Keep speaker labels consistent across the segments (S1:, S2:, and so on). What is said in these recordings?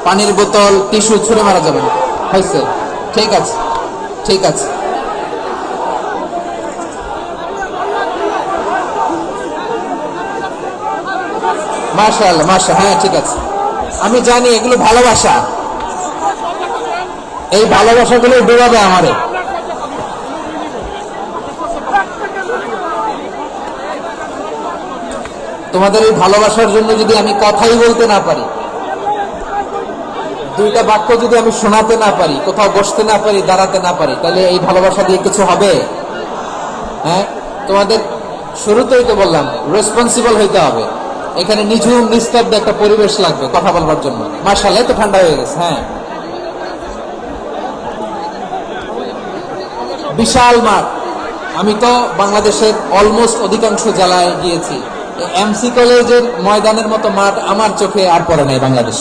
S1: পানির বোতল, টিস্যু ছুঁড়ে মারা যাবে না। হয়েছে, ঠিক আছে, ঠিক আছে। মাশাআল্লাহ, মাশাআল্লাহ, হ্যাঁ ঠিক আছে। আমি জানি এগুলো ভালোবাসা, এই ভালোবাসাগুলো ডুবাবে আমারে। তোমাদের এই ভালোবাসার জন্য যদি আমি কথাই বলতে না পারি, দুইটা বাক্য যদি আমি শোনাতে না পারি, কোথাও বসতে না পারি, দাঁড়াতে না পারি, তাহলে এই ভালোবাসা দিয়ে কিছু হবে? হ্যাঁ, তোমাদের শুরুতেই তো বললাম রেসপন্সিবল হইতে হবে। এখানে নিঝুম নিস্তব্ধ একটা পরিবেশ লাগবে কথা বলবার জন্য। মাশাআল্লাহ, তো ঠান্ডা হয়ে গেছে। হ্যাঁ, বিশাল মাঠ। আমি তো বাংলাদেশের অলমোস্ট অধিকাংশ জেলায় গিয়েছি। এমসি কলেজের ময়দানের মতো মাঠ আমার চোখে আর পড়ে নাই বাংলাদেশ।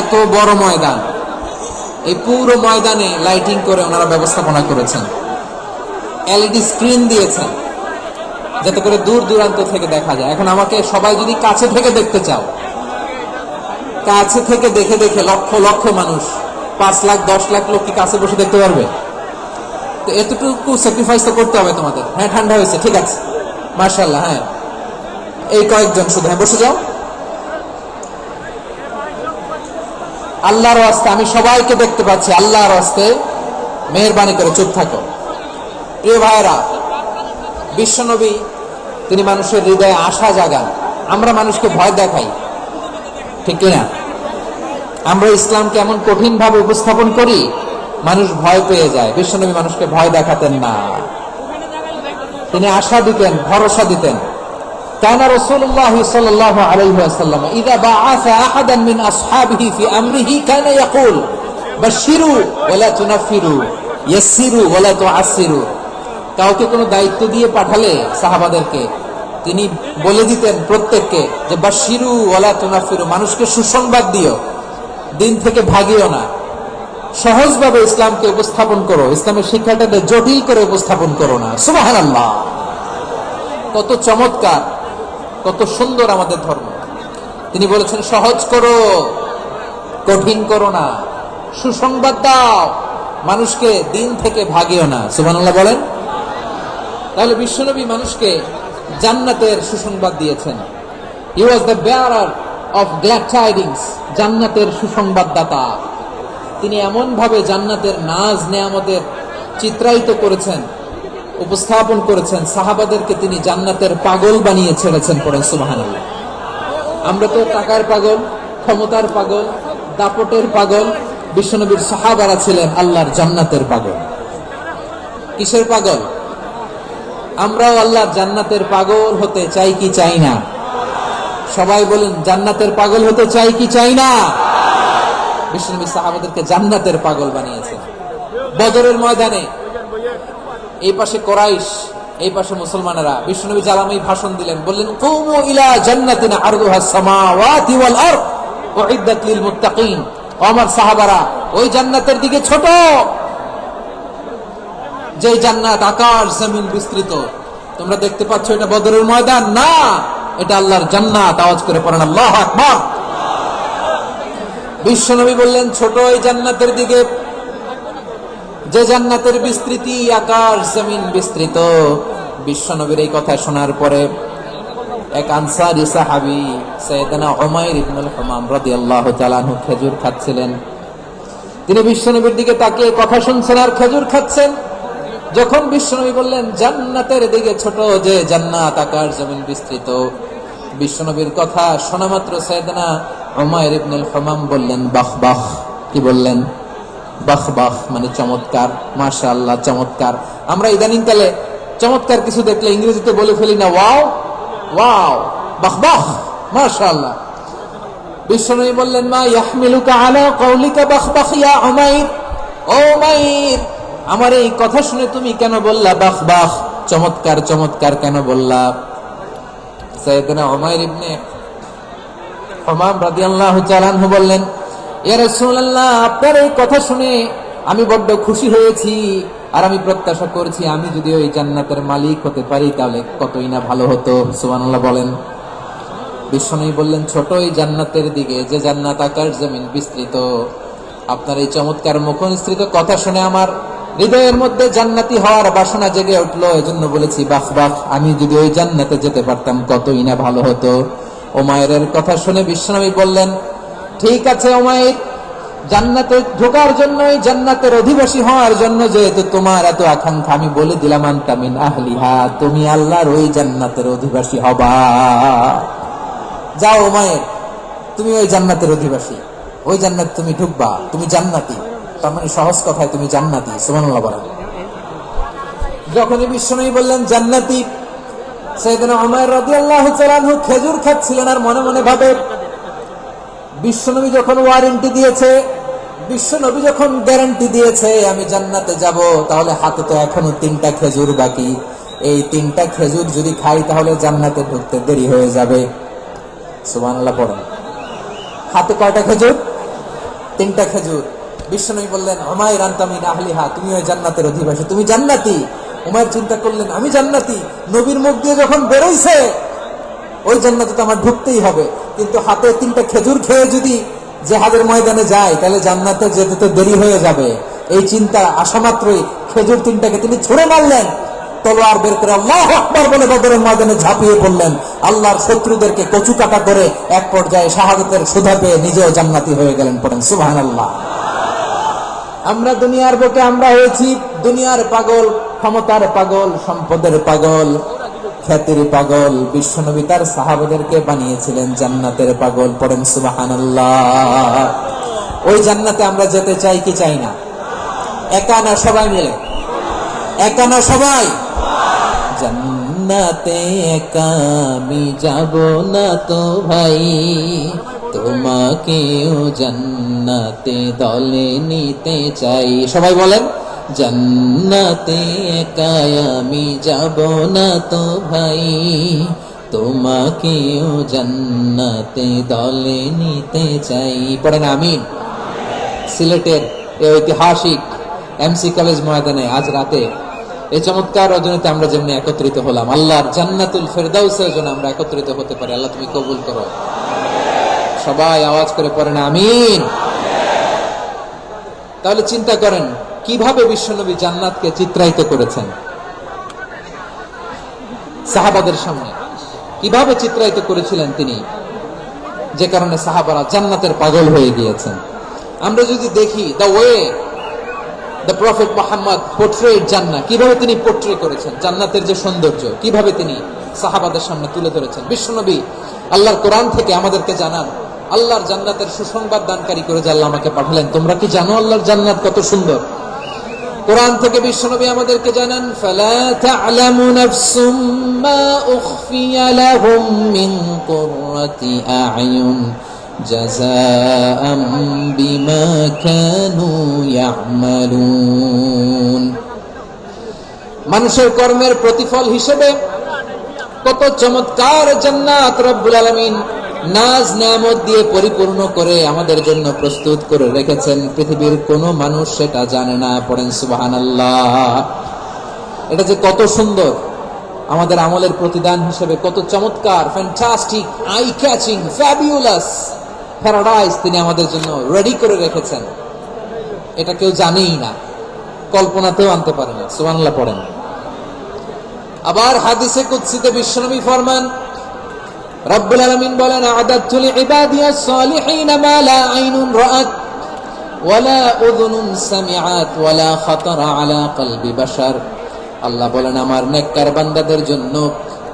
S1: এত বড় ময়দান, এই পুরো ময়দানে লাইটিং করে ওনারা ব্যবস্থাপনা করেছেন, এলইডি স্ক্রিন দিয়েছেন যাতে করে দূর দূরান্ত থেকে দেখা যায়। এখন আমাকে সবাই যদি কাছে থেকে দেখতে চাও, কাছে থেকে দেখে দেখে লক্ষ লক্ষ মানুষ, 5 লাখ 10 লাখ লোক কি কাছে বসে দেখতে পারবে? তো এতটুকু স্যাক্রিফাইস তো করতে হবে তোমাদের। হ্যাঁ, ঠান্ডা হয়েছে, ঠিক আছে, মাশাআল্লাহ। হ্যাঁ, এই কয়েকজন শুধু, হ্যাঁ বসে যাও। আল্লাহর ওয়াস্তে আমি সবাইকে দেখতে পাচ্ছি, আল্লাহর ওয়াস্তে মেহেরবানি করে চুপ থাকো। প্রিয় ভাইরা, বিশ্বনবী তিনি মানুষের হৃদয়ে আশা জাগান। আমরা মানুষকে ভয় দেখাই, ঠিক কিনা? আমরা ইসলামকে এমন কঠিন ভাবে উপস্থাপন করি, মানুষ ভয় পেয়ে যায়। বিশ্বনবী মানুষকে ভয় দেখাতেন না, তিনি আশা দিতেন, ভরসা দিতেন। كان رسول الله صلى الله عليه وسلم إذا بعث أحدا من أصحابه في أمره كان يقول بشروا ولا تنفروا يسروا ولا تعسروا। কাউকে কোনো দায়িত্ব দিয়ে পাঠালে সাহাবাদেরকে তিনি বলে দিতেন প্রত্যেককে যে বাশিরু ওয়ালা তুনাফিরু, মানুষকে সুসংবাদ দিও, দিন থেকে ভাগিও না, সহজভাবে ইসলামকে উপস্থাপন করো, ইসলামের শিক্ষাটাকে জটিল করে উপস্থাপন করো না। সুবহানাল্লাহ, কত চমৎকার, কত সুন্দর আমাদের ধর্ম। তিনি বলেছেন সহজ করো, কঠিন করো না, সুসংবাদ দাও, মানুষকে দিন থেকে ভাগিও না। সুবহানাল্লাহ বলেন। তাহলে বিশ্বনবী মানুষকে জান্নাতের সুসংবাদ দিয়েছেন। He was the bearer of glad tidings, জান্নাতের সুসংবাদদাতা। তিনি এমন ভাবে জান্নাতের নাজ নেয়ামতের চিত্রায়িত করেছেন, উপস্থাপন করেছেন, সাহাবাদেরকে তিনি জান্নাতের পাগল বানিয়ে ছেড়েছেন। পড়েন সুবহানাল্লাহ। আমরা তো টাকার পাগল, ক্ষমতার পাগল, দাপটের পাগল। বিশ্বনবীর সাহাবারা ছিলেন আল্লাহর জান্নাতের পাগল। কিসের পাগল? আমরাও আল্লাহর জান্নাতের পাগল হতে চাই কি চাই না? সবাই বলেন, জান্নাতের পাগল হতে চাই কি চাই না? বিশ্বনবী সাহাবাদেরকে জান্নাতের পাগল বানিয়েছেন। বদরের ময়দানে এই পাশে কোরাইশ, এই পাশে মুসলমানেরা। বিশ্বনবী জালামি ভাষণ দিলেন, বললেন কুমু ইলা জান্নাতিন আরদুহাস সামাওয়াতি ওয়াল আরদ উইদ্দাত লিল মুত্তাকিন। আমার সাহাবারা, ওই জান্নাতের দিকে ছোট, যে জান্নাত আকাশ জমিন বিস্তৃত। তোমরা দেখতে পাচ্ছ এটা বদরের ময়দান না, এটা আল্লাহর জান্নাত। আওয়াজ করে পড়েন আল্লাহু আকবার। বিশ্বনবী বললেন ছোট এই জান্নাতের দিকে, যে জান্নাতের বিস্তৃতি আকাশ জমিন বিস্তৃত। বিশ্বনবীর এই কথা শোনার পরে এক আনসারী সাহাবী সাইয়েদনা উমাইর ইবনুল হুমাম রাদিয়াল্লাহু তাআলা আনহু খেজুর খাচ্ছিলেন। তিনি বিশ্বনবীর দিকে তাকিয়ে কথা শুনছেন আর খেজুর খাচ্ছেন। যখন বিশ্বনবী বললেন জান্নাতের দিকে ছোট, যে জান্নাত আকাশ জমিন বিস্তৃত, বিশ্বনবীর কথা শোনা মাত্র সাইয়েদনা উমাইর ইবনুল হুমাম বললেন বাহ বাহ। কি বললেন? বাহ বাহ, মানে চমৎকার, মাশাআল্লাহ, চমৎকার। আমরা ইদানিং কালে চমৎকার কিছু দেখলে ইংরেজিতে বলে ফেলি না ওয়াও ওয়াও, বাহ বাহ, মাশাআল্লাহ। বিশ্বনবী বললেন মা ইয়াহমিলুকা আলা কওলিকা বাহ বাহ ইয়া উমাইর। ও উমাইর, আমার এই কথা শুনে তুমি কেন বললা বাহ বাহ, চমৎকার চমৎকার কেন বললা? সাইয়েদনা উমাইর ইবনে হুমাম রাদিয়াল্লাহু তাআলা আনহু বললেন, ইয়া রাসূলুল্লাহ, আপনার এই কথা শুনে আমি বড্ড খুশি হয়েছি, আর আমি প্রত্যাশা করছি আমি যদি ওই জান্নাতের মালিক হতে পারি তাহলে কতই না ভালো হতো। সুবহানাল্লাহ বলেন। বিশ্বনবী বললেন, ছোট এই জান্নাতের দিকে, যে জান্নাত আকাশ জমিন বিস্তৃত। আপনার এই চমৎকার মুখনিসৃত কথা শুনে আমার হৃদয়ের মধ্যে জান্নাতি হওয়ার বাসনা জেগে উঠলো, এজন্য বলেছি বাহ বাহ, আমি যদি ওই জান্নাতে যেতে পারতাম কতই না ভালো হতো। উমাইরের কথা শুনে বিশ্বনবী বললেন, ঠিক আছে উমাইর, জান্নাতে ঢোকার জন্য, জান্নাতের অধিবাসী হওয়ার জন্য যেহেতু তোমার এত আকাঙ্ক্ষা, আমি বলে দিলাম আনতা মিন আহলিহা, তুমি আল্লাহর ওই জান্নাতের অধিবাসী হবা। যাও উমাইর, তুমি ওই জান্নাতের অধিবাসী, ওই জান্নাত তুমি ঢুকবা, তুমি জান্নাতি। তার মানে সহজ কথায় তুমি জান্নাতি। সুবহানাল্লাহ বলেন। যখনই বিশ্বনবী বললেন জান্নাতি, সাইয়েদনা উমাইর রাদিয়াল্লাহু তাআলা আনহু খেজুর খাচ্ছিলেন আর মনে মনে ভাবে, বিশ্বনবী যখন ওয়ারেন্টি দিয়েছে, বিশ্বনবী যখন গ্যারান্টি দিয়েছে আমি জান্নাতে যাব, তাহলে হাতে তো এখনো 3টা খেজুর বাকি। এই 3টা খেজুর যদি খাই তাহলে জান্নাতে ঢুকতে দেরি হয়ে যাবে। সুবহানাল্লাহ পড়েন। হাতে কয়টা খেজুর? 3টা খেজুর। বিশ্বনবী বললেন, উমাইর আনতা মিন আহলিহা, তুমি ওই জান্নাতের অধিবাসী, তুমি জান্নাতি। উমাইর চিন্তা করলেন, আমি জান্নাতি, নবীর মুখ দিয়ে যখন বেরোইছে ওই জান্নাতে তো আমার ঢুকতেই হবে, কিন্তু হাতে 3টা খেজুর খেয়ে যদি জিহাদের ময়দানে যায় তাহলে জান্নাতে যেতে তো দেরি হয়ে যাবে। এই চিন্তা আসা মাত্রই খেজুর 3টাকে তিনি ছুঁড়ে মারলেন, তলোয়ার বের করে আল্লাহু আকবার বলে বদরের ময়দানে ঝাঁপিয়ে পড়লেন। আল্লাহর শত্রুদেরকে কচু কাটা করে এক পর্যায়ে শাহাদাতের সুধা পেয়ে নিজেও জান্নাতি হয়ে গেলেন। পড়েন সুবহানাল্লাহ। আমরা দুনিয়ার বুকে আমরা হয়েছি দুনিয়ার পাগল, ক্ষমতার পাগল, সম্পদের পাগল, খ্যাতির পাগল। বিশ্বনবী তার সাহাবাদেরকে বানিয়েছিলেন জান্নাতের পাগল। পড়েন সুবহানাল্লাহ। ওই জান্নাতে আমরা যেতে চাই কি চাই না? একা না সবাই মিলে? একা না সবাই? জান্নাতে একা আমি যাব না তো ভাই, তোমাকেও জান্নাতে দলে নিতে চাই। সবাই বলেন, জান্নাতে একা আমি যাব না তো ভাই, তোমাকেও জান্নাতে দলে নিতে চাই। পড়েন আমিন। সিলেটের এই ঐতিহাসিক এমসি কলেজ ময়দানে আজ রাতে এই চমৎকার রজনীতে আমরা যেমনি একত্রিত হলাম, আল্লাহর জান্নাতুল ফেরদাউসের জন্য আমরা একত্রিত হতে পারি। আল্লাহ তুমি কবুল করো। সবাই আওয়াজ করে পড়েন আমিন। তাহলে চিন্তা করেন কিভাবে বিশ্বনবী জান্নাতকে চিত্রায়িত করেছেন সাহাবাদের সামনে, কিভাবে চিত্রায়িত করেছিলেন তিনি, যে কারণে সাহাবারা জান্নাতের পাগল হয়ে গিয়েছেন। আমরা যদি দেখি the way the prophet Muhammad portrait জান্নাত, কিভাবে তিনি পোর্ট্রে করেছেন জান্নাতের যে সৌন্দর্য, কিভাবে তিনি সাহাবাদের সামনে তুলে ধরেছেন। বিশ্বনবী আল্লাহর কোরআন থেকে আমাদেরকে জানান, আল্লাহর জান্নাতের সুসংবাদ দানকারী করে যে আল্লাহ আমাকে পাঠালেন। তোমরা কি জানো আল্লাহর জান্নাত কত সুন্দর? কোরআন থেকে বিশ্বনবী আমাদেরকে জানান, ফালা তা'লামু নাফসুম মা উখফিয়া লাহুম মিন কুররাতি আ'য়ুন জাযাআম বিমা কানু ইয়া'মালুন। মানুষের কর্মের প্রতিফল হিসেবে কত চমৎকার জান্নাত রব্বুল আলামিন নাজ নেয়ামত দিয়ে পরিপূর্ণ করে আমাদের জন্য প্রস্তুত করে রেখেছেন। পৃথিবীর কোন মানুষ সেটা জানে না। পড়েন সুবহানাল্লাহ। এটা যে কত সুন্দর, আমাদের আমলের প্রতিদান হিসেবে কত চমৎকার, fantastic, eye catching, fabulous paradise তিনি আমাদের জন্য রেডি করে রেখেছেন। এটা কেউ জানেই না, কল্পনাতেও আনতে পারে না। সুবহানাল্লাহ পড়েন। আবার হাদিসে কুদসিতে বিশ্বনবী ফরমান, রব্বুল আলামিন বলেন, আ'দাতু লিইবাদিয়াস সালিহিন মা লা আইনুন রাআত ওয়ালা উযুনুন সামিআত ওয়ালা খাতারা আলা কলবি বাশার। আল্লাহ বলেন, আমার নেককার বান্দাদের জন্য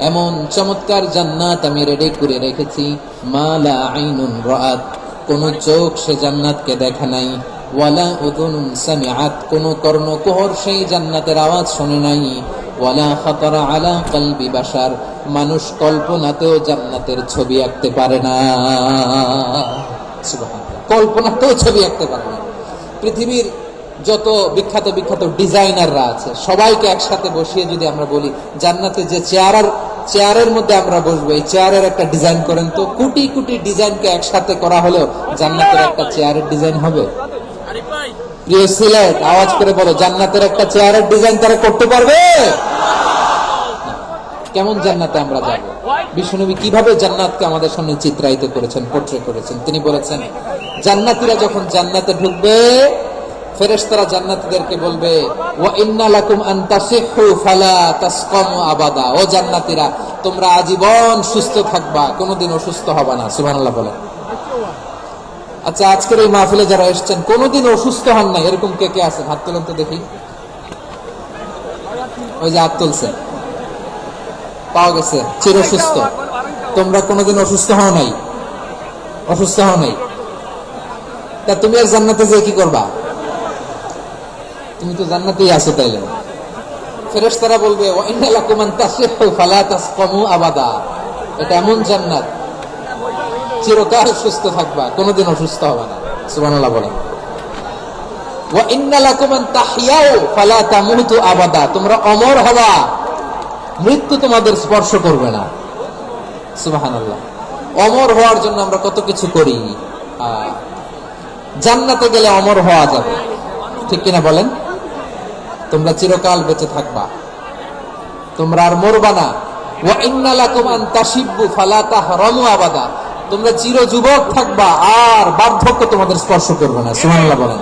S1: এমন চমৎকার জান্নাত আমি রেডি করে রেখেছি, মা লা আইনুন রাআত, কোন চোখ সে জান্নাতকে দেখে নাই, ওয়ালা উযুনুন সামিআত, কোন কর্ণকুহর সেই জান্নাতের আওয়াজ শুনে নাই, ওয়ালা খাতারা আলা কলবি বাশার, মানুষ কল্পনাতেও জান্নাতের ছবি আঁকতে পারে না। সুবহানাল্লাহ, কল্পনাতেও ছবি আঁকতে পারে না। পৃথিবীর যত বিখ্যাত বিখ্যাত ডিজাইনাররা আছে সবাইকে একসাথে বসিয়ে যদি আমরা বলি জান্নাতে যে চেয়ারের মধ্যে আমরা বসবো, এই চেয়ারের একটা ডিজাইন করেন তো, কোটি কোটি ডিজাইনকে একসাথে করা হলেও জান্নাতের একটা চেয়ারের ডিজাইন হবে? প্রিয় সিলেট, আওয়াজ করে বলো, জান্নাতের একটা চেয়ারের ডিজাইন তারা করতে পারবে? কেমন জান্নাতে আমরা যাব? বিশ্বনবী কিভাবে জান্নাতকে আমাদের সামনে চিত্রায়িত করেছেন, পোর্ট্রে করেছেন? তিনি বলেছেন, জান্নাতীরা যখন জান্নাতে ঢুকবে, ফেরেশতারা জান্নাতীদেরকে বলবে, ওয়া ইন্না লাকুম আন তাসিহু ফালা তাসকামু আবাদা। ও জান্নাতীরা, তোমরা আজীবন সুস্থ থাকবা, কোনোদিন অসুস্থ হবে না। সুবহানাল্লাহ বলেন। আচ্ছা, আজকের এই মাহফিলে যারা এসেছেন কোনোদিন অসুস্থ হন নাই, এরকম কে কে আছেন? হাত তুলেন তো দেখি। ওই যে হাত তুলছেন, পাওয়া গেছে, চির সুস্থ। তোমরা কোনোদিন অসুস্থ হও নাই? অসুস্থ হও নাই? তা তুমি আর জান্নাতে যেয়ে কি করবা? তুমি তো জান্নাতেই আছো। তাইলে ফেরেশতারা বলবে, ওয়া ইন্না লাকুম আন তাসিহু ফালা তাসকামু আবাদা। এটা এমন জান্নাত, চিরকাল সুস্থ থাকবা, কোনোদিন অসুস্থ হবে না। সুবহানাল্লাহ বলেন। ওয়া ইন্না লাকুম আন তাহইয়াউ ফালা তামুতু আবাদা। তোমরা অমর হবা, মৃত্যু তোমাদের স্পর্শ করবে না। সুবহানাল্লাহ। অমর হওয়ার জন্য আমরা কত কিছু করি। জান্নাতে গেলে অমর হওয়া যাবে, ঠিক কিনা বলেন? তোমরা চিরকাল বেঁচে থাকবা, তোমরা আর মরবা না। ওয়া ইন্না লাকুম আন তাশিব্বু ফালা তাহরামু আবাদা। তোমরা চির যুবক থাকবা, আর বার্ধক্য তোমাদের স্পর্শ করবে না। সুবহানাল্লাহ বলেন।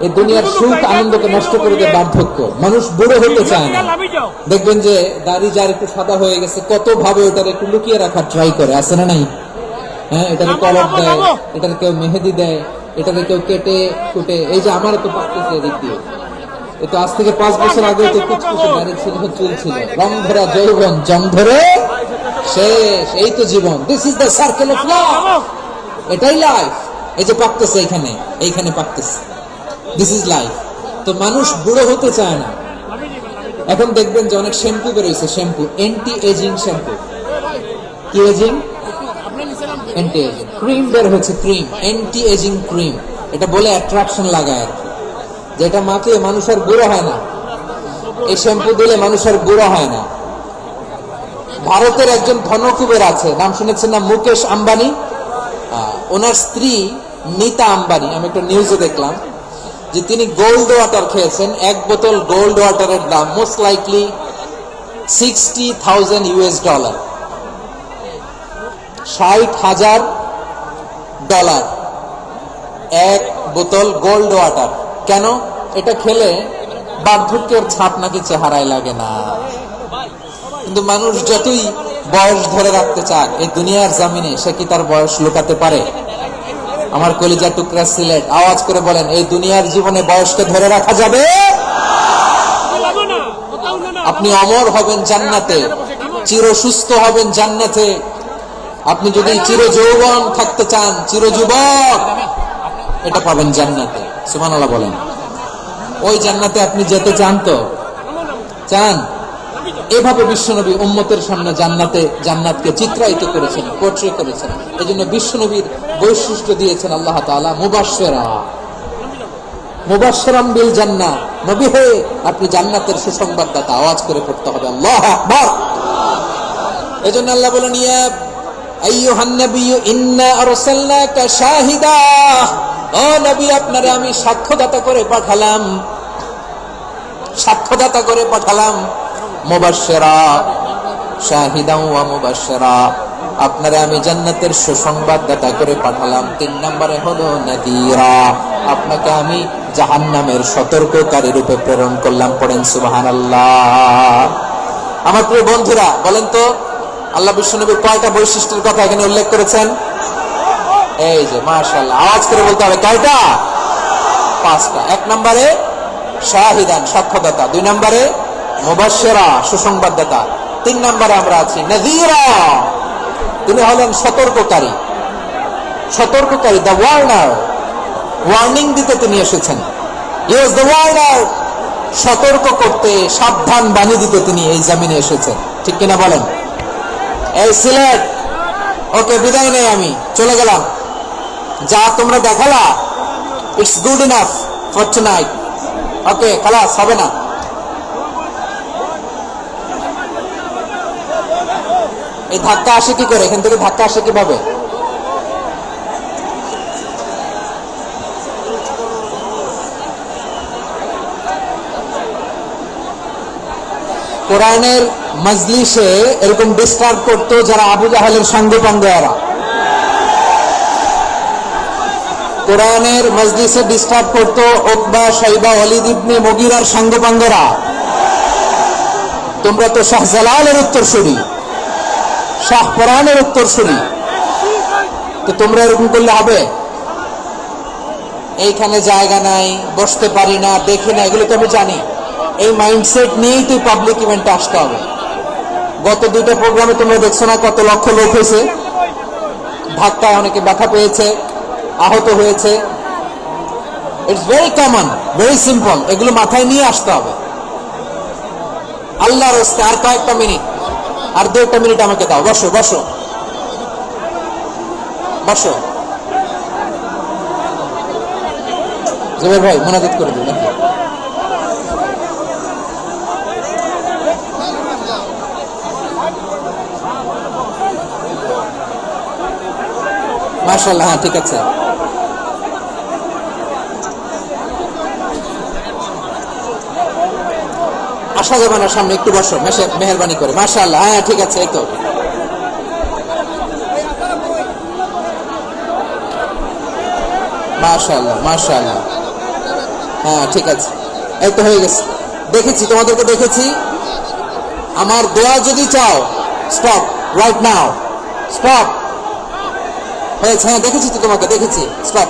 S1: এই দুনিয়ার সুখ আনন্দকে নষ্ট করে দেয় বার্ধক্য। মানুষ বুড়ো হতে চায় না। দেখবেন যে দাড়ি যার একটু সাদা হয়ে গেছে, কত ভাবে ওটার একটু লুকিয়ে রাখার ট্রাই করে, আছে না নাই? হ্যাঁ, এটাকে কলপ দেয়, এটার কেউ মেহেদি দেয়, এটাকে কেউ কেটে কুটে। এই যে আমার তো পাকতেছে এদিক দিয়ে, এ তো আজ থেকে 5 বছর আগে তো কুচকুচে দাড়ি ছিল, চুল ছিল, রং ধরা যৌবন, জং ধরে শেষ। এই তো জীবন। This is the circle of life. এটাই লাইফ। এই যে পাকতেছে, এইখানে পাকতেছে, দিস ইজ লাইফ। তো মানুষ বুড়ো হতে চায় না। এখন দেখবেন যে অনেক শ্যাম্পু বেরোইছে, শ্যাম্পু, অ্যান্টি এজিং শ্যাম্পু। কি এজিং? Anti ageing. ক্রিম বের হয়েছে, ক্রিম, অ্যান্টি এজিং ক্রিম। এটা বলে অ্যাট্রাকশন লাগায় আর কি, যেটা মাখলে মানুষ আর বুড়ো হয় না। এই শ্যাম্পু দিলে মানুষ আর বুড়ো হয় না। ভারতের একজন ধনকুবের আছে, নাম শুনেছেন না? মুকেশ আম্বানি। ওনার স্ত্রী নীতা আম্বানি, আমি একটা নিউজে দেখলাম যে তিনি গোল্ড ওয়াটার খেয়েছেন। এক বোতল গোল্ড ওয়াটারের দাম মোস্ট লাইকলি $60,000 $60,000 এক বোতল গোল্ড ওয়াটার। কেন? এটা খেলে বার্ধক্যের ছাপ নাকি চেহারায় লাগে না। কিন্তু মানুষ যতই বয়স ধরে রাখতে চাক এই দুনিয়ার জামিনে, সে কি তার বয়স লুকাতে পারে? আমার কলিজা টুকরা সিলেট, আওয়াজ করে বলেন, এই দুনিয়ার জীবনে বয়সকে ধরে রাখা যাবে? আপনি অমর হবেন জান্নাতে, চির সুস্থ হবেন জান্নাতে। আপনি যদি চির যৌবন থাকতে চান, চির যুবক, এটা পাবেন জান্নাতে। সুবহানাল্লাহ বলেন। ওই জান্নাতে আপনি যেতে চান তো? চান? এভাবে বিশ্বনবী উম্মতের সামনে জান্নাতকে চিত্রায়িত করেছেন, পোর্ট্রে করেছেন। এই জন্য বিশ্বনবীর বৈশিষ্ট্য দিয়েছেন আল্লাহ তাআলা মুবাশশিরাম বিল জান্নাহ। নবী হে, আপনি জান্নাতের সুসংবাদদাতা। আওয়াজ করে পড়তে হবে আল্লাহু আকবার। এজন্য আল্লাহ বলেন, ইয়া আইয়ুহান নাবিয়্যু ইন্না আরসালনাকা শাহিদা। ও নবী, আপনারে আমি সাক্ষ্যদাতা করে পাঠালাম, সাক্ষ্যদাতা করে পাঠালাম। মুবাশশিরা শাহিদাও ওয়া মুবাশশিরা, আপনারে আমি জান্নাতের সুসংবাদদাতা করে পাঠালাম। 3 নম্বরে হলো নাযীরা, আপনাকে আমি জাহান্নামের সতর্ককারী রূপে প্রেরণ করলাম। পড়েন সুবহানাল্লাহ। আমার প্রিয় বন্ধুরা, বলেন তো আল্লাহ বিশ্বনবীর কয়টা বৈশিষ্ট্যের কথা এখানে উল্লেখ করেছেন? এই যে মাশাআল্লাহ, আওয়াজ করে বলতে হবে, কয়টা? 5টা। 1 নম্বরে শাহিদান, সাক্ষ্যদাতা। 2 নম্বরে মুবাশশিরা, সুসংবাদদাতা। 3 নম্বরে আমরা আছি নাযীরা, তিনি হলেন সতর্ককারী। সতর্ককারী, দ্য ওয়ার্নার, ওয়ার্নিং দিতে তিনি এসেছেন। হি ওয়াজ দ্য ওয়ার্নার, সতর্ক করতে, সাবধান বাণী দিতে তিনি এই জমিনে এসেছেন। ঠিক কিনা বলেন? এই সিলেট, ওকে, বিদায় নেই, আমি চলে গেলাম। যা তোমরা দেখালা, it's good enough. For tonight. Okay, খালাস, হবে না। এই ধাক্কা আসে কি করে? এখান থেকে ধাক্কা আসে কিভাবে? কোরআনের মজলিসে এরকম ডিস্টার্ব করতো যারা আবু জাহেলের সাঙ্গপাঙ্গেরা। কোরআনের মজলিসে ডিস্টার্ব করতো উতবা, শাইবা, ওয়ালিদ ইবনে মুগীরার সাঙ্গপাঙ্গেরা। তোমরা তো শাহজালালের উত্তরসূরি, শাহ পরানের উত্তরসূরি, তো তোমরা এরকম করলে হবে? এইখানে জায়গা নাই, বসতে পারি না, দেখি না, এগুলো তো আমি জানি। এই মাইন্ডসেট নিয়েই তুই পাবলিক ইভেন্টে আসতে হবে। গত দুটো প্রোগ্রামে তোমরা দেখছো না কত লক্ষ লোক হয়েছে, ধাক্কায় অনেকে ব্যথা পেয়েছে, আহত হয়েছে। It's very common, very simple. এগুলো মাথায় নিয়ে আসতে হবে। আল্লাহর রাস্তায় আর কয়েকটা মিনিট, আর 2টা মিনিট আমাকে দাও। বসো বসো বসো। জুবের ভাই মোনাজাত করে দিন নাকি? মাশাআল্লাহ, হ্যাঁ ঠিক আছে। আসা যাবে না সামনে, একটু বসো মেহেরবানি করে। মাশাআল্লাহ, হ্যাঁ ঠিক আছে। এই তো মাশাআল্লাহ মাশাআল্লাহ, হ্যাঁ ঠিক আছে। এই তো হয়ে গেছে। দেখেছি তোমাদেরকে, দেখেছি। আমার দোয়া যদি চাও, স্টপ রাইট নাও, স্টপ। হয়েছে, হ্যাঁ দেখেছি তো তোমাকে, দেখেছি। স্টপ।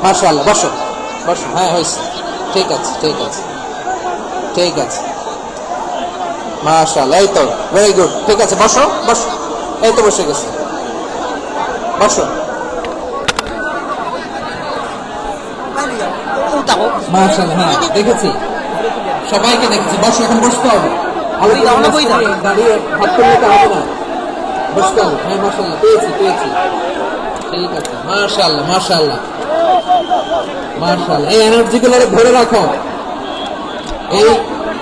S1: মাশাআল্লাহ, বসো বসো। হ্যাঁ হয়েছে, ঠিক আছে ঠিক আছে ঠিক আছে। মাশাআল্লাহ, এই তো ভেরি গুড। ঠিক আছে, বসো বসো। এই তো বসে গেছে, বসো। মাশাআল্লাহ, হ্যাঁ দেখেছি, সবাইকে দেখেছি। বসো, এখন বসতে হবে। দাঁড়িয়ে হাত তুলতে হবে না, বসতে হবে। হ্যাঁ মাশাআল্লাহ, পেয়েছি পেয়েছি। ঠিক আছে, মাশাআল্লাহ মাশাআল্লাহ মাশাআল্লাহ। এই এনার্জিগুলো ধরে রাখো। এই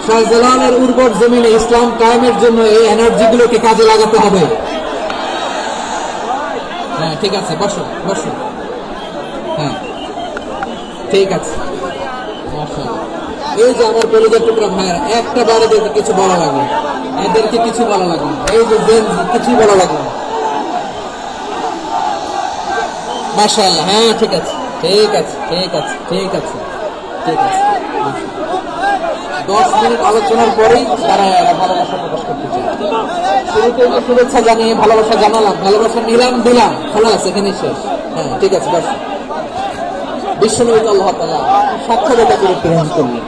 S1: শাহজালালের উর্বর জমিনে ইসলাম কায়েমের জন্য এই এনার্জিগুলোকে কাজে লাগাতে হবে। হ্যাঁ ঠিক আছে, বসো বসো। হ্যাঁ ঠিক আছে, মাশাআল্লাহ। এই যে আমার কলিজার টুকরা ভাইয়েরা, একটা বারে দেখে কিছু বলা লাগবে, এদেরকে কিছু বলা লাগবে। এই যে কিছু বলা লাগবে। মাশাআল্লাহ, হ্যাঁ ঠিক আছে ঠিক আছে ঠিক আছে ঠিক আছে ঠিক আছে। 10 মিনিট আলোচনার পরেই তারা ভালোবাসা প্রকাশ করতে চায়। শুরুতে শুভেচ্ছা জানিয়ে ভালোবাসা জানালাম, ভালোবাসা নিলাম, দিলাম, খালাস, এখানে শেষ। হ্যাঁ ঠিক আছে, বস। বিশ্বনবী আল্লাহ তাআলা সাক্ষাৎকার করে প্রেরণ করলেন,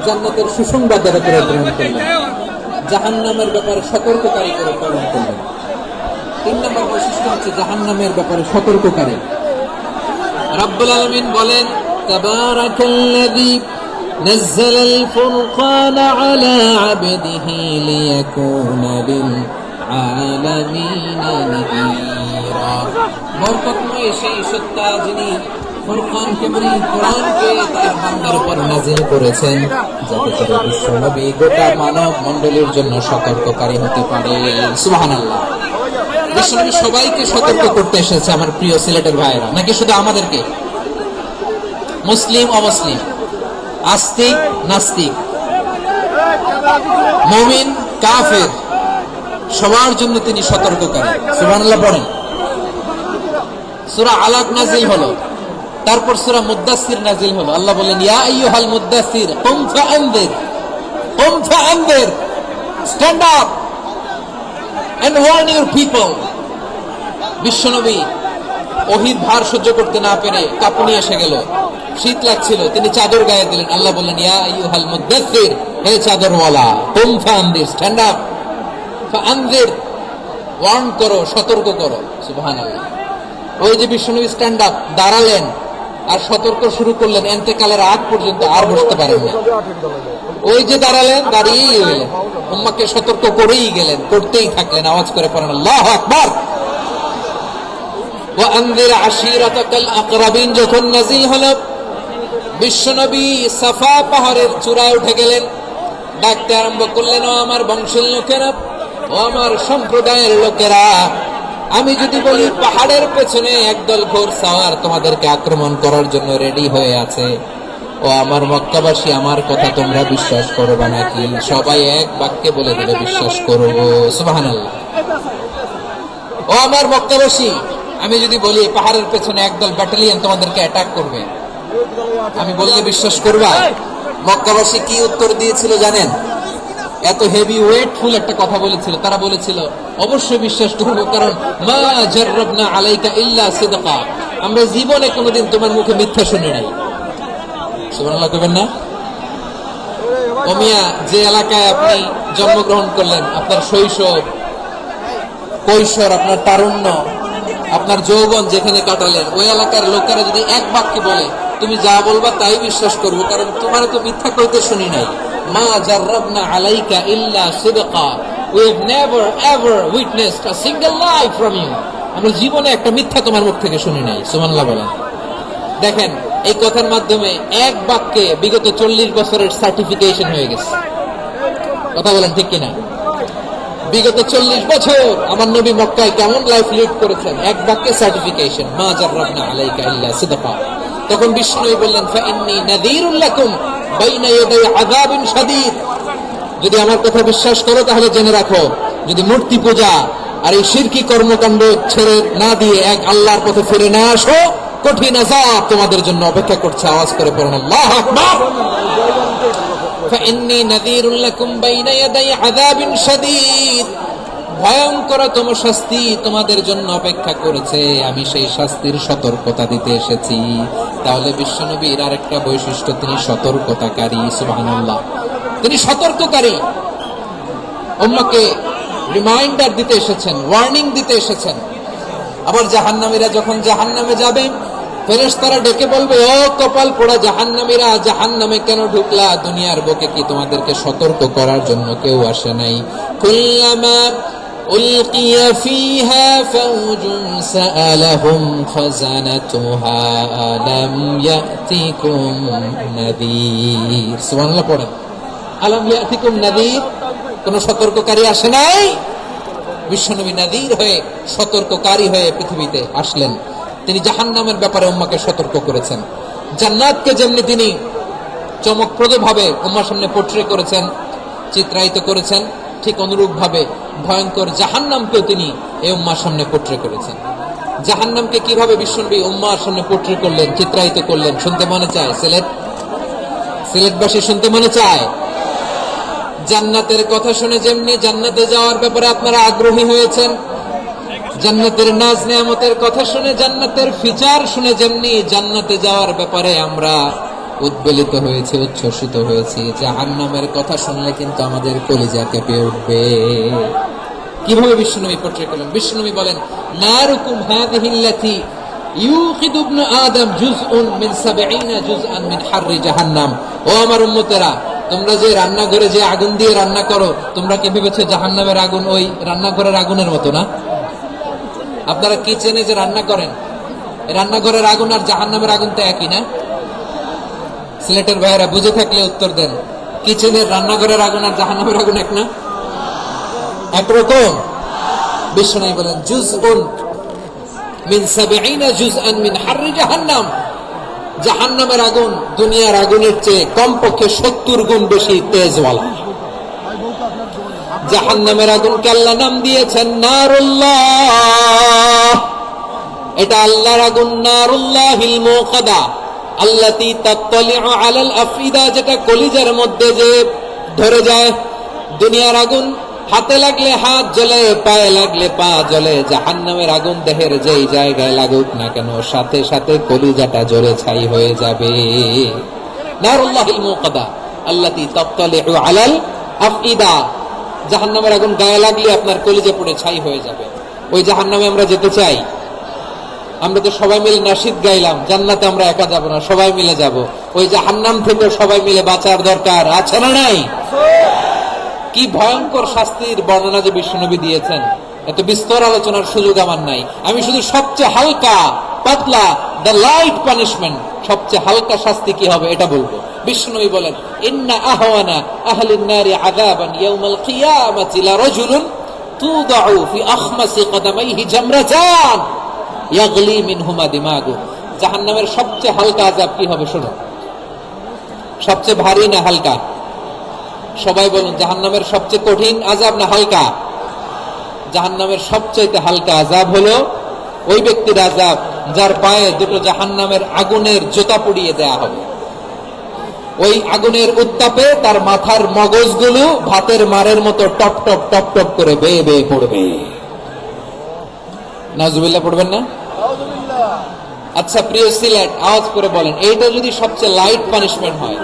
S1: জান্নাতের সুসংবাদের করে প্রেরণ করলেন, জাহান্নামের ব্যাপারে সতর্ককারী করে প্রেরণ করলেন। 3 নম্বর বৈশিষ্ট্য হচ্ছে জাহান্নামের ব্যাপারে সতর্ককারী। রব্বুল আলামিন বলেন, তাবারাকাল্লাযী নাযালাল ফুরকানা আলা আবদিহি লিয়াকুনা লিল আলামিনা নাযীরা। বরকতময় সেই সত্তা যিনি ফুরকানকে, মানে কোরআনকে তার বান্দার উপর নাযিল করেছেন, যাতে করে বিশ্বনবী গোটা মানব মণ্ডলীর জন্য সতর্ককারী হতে পারে। সুবহানাল্লাহ। বিশ্বনবী সবাইকে সতর্ক করতে এসেছে, আমার প্রিয় সিলেটের ভাইয়েরা, নাকি শুধু আমাদেরকে? মুসলিম অমুসলিম, আস্তিক নাস্তিক, মুমিন কাফের, সবার জন্য তিনি সতর্ককারী। সুবহানাল্লাহ পড়েন। সূরা আলাক নাজিল হলো, তারপর সূরা মুদ্দাসসির নাজিল হলো। আল্লাহ বলেন, ইয়া আইয়ুহাল মুদ্দাসসির কুম ফাআনদির, কুম ফাআনদির, stand up and warn your people. বিশ্বনবী ওহীর ভার সহ্য করতে না পেরে কাঁপুনি এসে গেল, শীত লাগছিল, তিনি চাদর গায়ে দিলেন। আল্লাহ বললেন, ইয়া আইয়ুহাল মুদ্দাসসির, হে চাদরওয়ালা, কুম ফাআনদির, স্ট্যান্ড আপ, ফাআনদির, ওয়ার্ন করো, সতর্ক করো। সুবহানাল্লাহ। ওই যে বিশ্বনবী স্ট্যান্ড আপ, দাঁড়ালেন আর সতর্ক শুরু করলেন, এন্তেকালের আগ পর্যন্ত আর বসতে পারেন না। ওই যে দাঁড়ালেন, দাঁড়িয়েই গেলেন, উম্মাহকে সতর্ক করেই গেলেন, করতেই থাকলেন। আওয়াজ করে পড়েন, আল্লাহু আকবার। ওয়া আনযির আশীরাতাকাল আকরাবিন যখন নাযিল হলো, বিশ্বনবী সাফা পাহাড়ের চূড়ায় উঠে গেলেন, ডাকতে আরম্ভ করলেন, ও আমার বংশের লোকেরা, ও আমার সম্প্রদায়ের লোকেরা, আমি যদি বলি পাহাড়ের পেছনে একদল ঘোড়সাওয়ার তোমাদেরকে আক্রমণ করার জন্য রেডি হয়ে আছে, ও আমার মক্কাবাসী, আমার কথা তোমরা বিশ্বাস করবে নাকি? সবাই এক বাক্যে বলে দিলে বিশ্বাস করব। সুবহানাল্লাহ। ও আমার মক্কাবাসী, আমি যদি বলি পাহাড়ের পেছনে একদল ব্যাটালিয়ন তোমাদেরকে অ্যাটাক করবে, আমি বললে বিশ্বাস করবা? মক্কাবাসী কি উত্তর দিয়েছিল জানেন? এত হেভি ওয়েটফুল একটা কথা বলেছিল। তারা বলেছিল অবশ্যই বিশ্বাস করবো, কারণ মা জাররাবনা আলাইকা ইল্লা সিদকা, আমরা জীবনে কোনোদিন তোমার মুখে মিথ্যা শুনি নাই। সুবহানাল্লাহ করবেন না? ও মিয়া, যে এলাকায় আপনি জন্মগ্রহণ করলেন, আপনার শৈশব, কৈশোর, আপনার তারুণ্য, আপনার যৌবন যেখানে কাটালেন, ওই এলাকার লোকেরা যদি এক বাক্যে বলে তুমি যা বলবা তাই বিশ্বাস করবো, কারণ তোমার তো মিথ্যা কইতে শুনি নাই। মা জাররাবনা আলাইকা ইল্লা সিদকা, we have never ever witnessed a single lie from you, আমরা জীবনে একটা মিথ্যা তোমার মুখ থেকে শুনি নাই। সুবহানাল্লাহ বলেন। দেখেন, এই কথার মাধ্যমে এক বাক্যে বিগত 40 বছরের সার্টিফিকেশন হয়ে গেছে। কথা বলেন ঠিক কিনা? বিগত 40 বছর আমার নবী মক্কায় কেমন লাইফ লিড করেছেন, এক বাক্যে সার্টিফিকেশন, মা জাররাবনা আলাইকা ইল্লা সিদকা। তখন বিষ্ণু বললেন, ফাইন্নী নাযীরুল লাকুম বাইনা ইয়াদাই আযাবিন শাদীদ, যদি আমার কথা বিশ্বাস করো তাহলে জেনে রাখো, যদি মূর্তি পূজা আর এই শিরকি কর্মকাণ্ড ছেড়ে না দিয়ে এক আল্লাহর পথে ফিরে না আসো, কঠিন আযাব তোমাদের জন্য অপেক্ষা করছে। আওয়াজ করে পড়ুন আল্লাহু আকবার। ফাইন্নী নাযীরুল লাকুম বাইনা ইয়াদাই আযাবিন শাদীদ, ভয়ঙ্করতম শাস্তি তোমাদের জন্য অপেক্ষা করেছে, আমি সেই শাস্তির সতর্কতা দিতে এসেছি। তাহলে বিশ্বনবীর আরেকটা বৈশিষ্ট্য, তিনি সতর্কতাকারী। সুবহানাল্লাহ, তিনি সতর্ককারী। উম্মাহকে রিমাইন্ডার দিতে এসেছেন, ওয়ার্নিং দিতে এসেছেন। আবার জাহান্নামীরা যখন জাহান্নামে যাবে, ফেরেশতারা ডেকে বলবে, ও কপাল পোড়া জাহান্নামীরা, জাহান্নামে কেন ঢুকলা? দুনিয়ার বুকে কি তোমাদেরকে সতর্ক করার জন্য কেউ আসে নাই? কুল্লামা উলকিয়া ফিহা ফাওজুন সাআলাহুম খাযানাতুহা আলাম ইয়াতিকুম নাযীর। সুবহানাল্লাহ পড়েন। আলাম ইয়াতিকুম নাযীর, কোন সতর্ককারী আসে নাই? বিশ্বনবী নাযীর হয়ে, সতর্ককারী হয়ে পৃথিবীতে আসলেন। তিনি জাহান্নামের ব্যাপারে উম্মাহকে সতর্ক করেছেন। জান্নাতকে যেমনি তিনি চমকপ্রদ ভাবে উম্মাহর সামনে পোট্রে করেছেন, চিত্রায়িত করেছেন, ঠিক অনুরূপ ভাবে ভয়ঙ্কর জাহান্নামকেও তিনি এই উম্মাহর সামনে পোট্রে করেছেন। জাহান্নামকে কিভাবে বিশ্বনবী উম্মাহর সামনে পোট্রে করলেন, চিত্রায়িত করলেন, শুনতে মনে চায়? সিলেটবাসী শুনতে মনে চায়? জান্নাতের কথা শুনে যেমনি জান্নাতে যাওয়ার ব্যাপারে আপনারা আগ্রহী হয়েছেন, জান্নাতের নাজ নেয়ামতের কথা শুনে, জান্নাতের ফিচার শুনে যেমনি জান্নাতে যাওয়ার ব্যাপারে আমরা উদ্বেলিত হয়েছি, উচ্ছ্বসিত হয়েছি, জাহান্নামের কথা শুনলে কিন্তু আমাদের কলিজা কেঁপে উঠবে। কিভাবে বিশ্বনবী পোট্রে করলেন? বিশ্বনবী বলেন, নারুকুম হাযিহিল্লাতী ইউকিদু ইবনু আদম জুজউন মিন 70 জুজআন মিন হাররি জাহান্নাম। ও আমার উম্মতেরা, তোমরা যে রান্নাঘরে যে আগুন দিয়ে রান্না করো, তোমরা কি ভেবেছো জাহান্নামের আগুন ওই রান্নাঘরের আগুনের মতো না? আপনারা কিচেনে যে রান্না করেন, রান্নাঘরের আগুন আর জাহান্নামের আগুন তো একই না? সিলেটের ভাইয়েরা বুঝে থাকলে উত্তর দেন। কিচেনের রান্নাঘরের আগুন আর জাহান্নামের আগুন এক না? একরকম? বিশ্বনবী বলেন, জুজউন মিন 70 জুজআন মিন হাররি জাহান্নাম, জাহান্নামের আগুন দুনিয়ার আগুনের চেয়ে কমপক্ষে 70 গুণ বেশি তেজওয়ালা। জাহান্নামের আগুনকে আল্লাহ নাম দিয়েছেন নারুল্লাহ। এটা আল্লাহর আগুন, নারুল্লাহিল মুকাদা আল্লাতী তাত্তালিউ আলাল আফইদা, যেটা কলিজার মধ্যে যে ধরে যায়। দুনিয়ার আগুন হাতে লাগলে হাত জ্বলে, পায়ে লাগলে পা জ্বলে। জাহান্নামের আগুন দেহের যেই জায়গায় লাগুক না কেন, সাথে সাথে কলিজাটা জ্বলে ছাই হয়ে যাবে। নারুল্লাহিল মুকাদা আল্লাতী তাত্তালিউ আলাল আফইদা, জাহান্নামের আগুন গায়ে লাগলে আপনার কলিজা পুড়ে ছাই হয়ে যাবে। ওই জাহান্নামে আমরা যেতে চাই? আমরা তো সবাই মিলে নাশিদ গাইলাম, জান্নাতে আমরা একা যাব না, সবাই মিলে যাব। ওই জাহান্নাম থেকে সবাই মিলে বাঁচার দরকার আছে না নাই? কি ভয়ঙ্কর শাস্তির বর্ণনা যে বিশ্বনবী দিয়েছেন, এত বিস্তর আলোচনার সুযোগ আমার নাই। আমি শুধু সবচেয়ে হালকা পাতলা, দ্য লাইট পানিশমেন্ট, সবচেয়ে হালকা শাস্তি কি হবে এটা বলবো। বিশ্বনবী বলেন, ইন্না আহওয়ানা আহলিন নারি আযাবান ইয়াউমাল কিয়ামাতি লা রাজুলুন তুদাউ ফি আখমাসি কদামাইহি জামরাতান ইয়াগলি মিনহুমা দিমাগু। জাহান্নামের সবচেয়ে হালকা আযাব কি হবে শোনো। সবচেয়ে ভারী না হালকা? সবাই বলুন, জাহান্নামের সবচেয়ে কঠিন আযাব না হালকা? জাহান্নামের সবচেয়ে হালকা আযাব হলো ওই ব্যক্তির আযাব যার পায়ে দুটো জাহান্নামের আগুনের জোতা পুড়িয়ে দেয়া হবে। ওই আগুনের উত্তাপে তার মাথার মগজগুলো ভাতের মারের মতো টপ টপ টপ টপ করে বেয়ে বেয়ে পড়বে। নাউজুবিল্লাহ পড়বেন না? আচ্ছা প্রিয় সিলেট, আওয়াজ করে বলেন, এইটা যদি সবচেয়ে লাইট পানিশমেন্ট হয়,